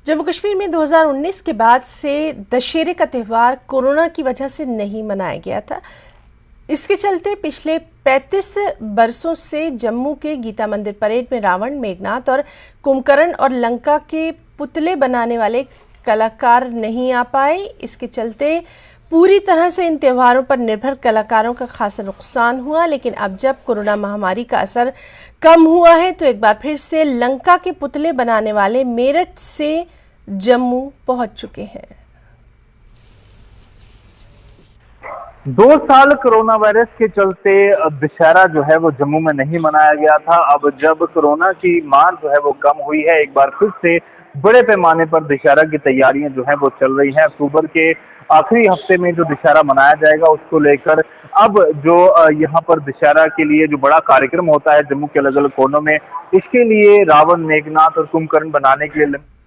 जम्मू कश्मीर में 2019 के बाद से दशहरे का त्यौहार कोरोना की वजह से नहीं मनाया गया था। इसके चलते पिछले 35 बरसों से जम्मू के गीता मंदिर परेड में रावण, मेघनाथ और कुंभकर्ण और लंका के पुतले बनाने वाले कलाकार नहीं आ पाए। इसके चलते पूरी तरह से इन त्योहारों पर निर्भर कलाकारों का खासा नुकसान हुआ। लेकिन अब जब कोरोना महामारी का असर कम हुआ है तो एक बार फिर से लंका के पुतले बनाने वाले मेरठ से जम्मू पहुंच चुके हैं। 2 साल कोरोना वायरस के चलते दशहरा जो है वो जम्मू में नहीं मनाया गया था। अब जब कोरोना की मार जो है वो कम हुई है, एक बार फिर से बड़े पैमाने पर दशहरा की तैयारियां जो है वो चल रही हैं। अक्टूबर के आखिरी हफ्ते में जो दशहरा मनाया जाएगा उसको लेकर अब जो यहाँ पर दशहरा के लिए जो बड़ा कार्यक्रम होता है जम्मू के अलग अलग कोनों में, इसके लिए रावण, मेघनाथ और कुंभकर्ण बनाने के लिए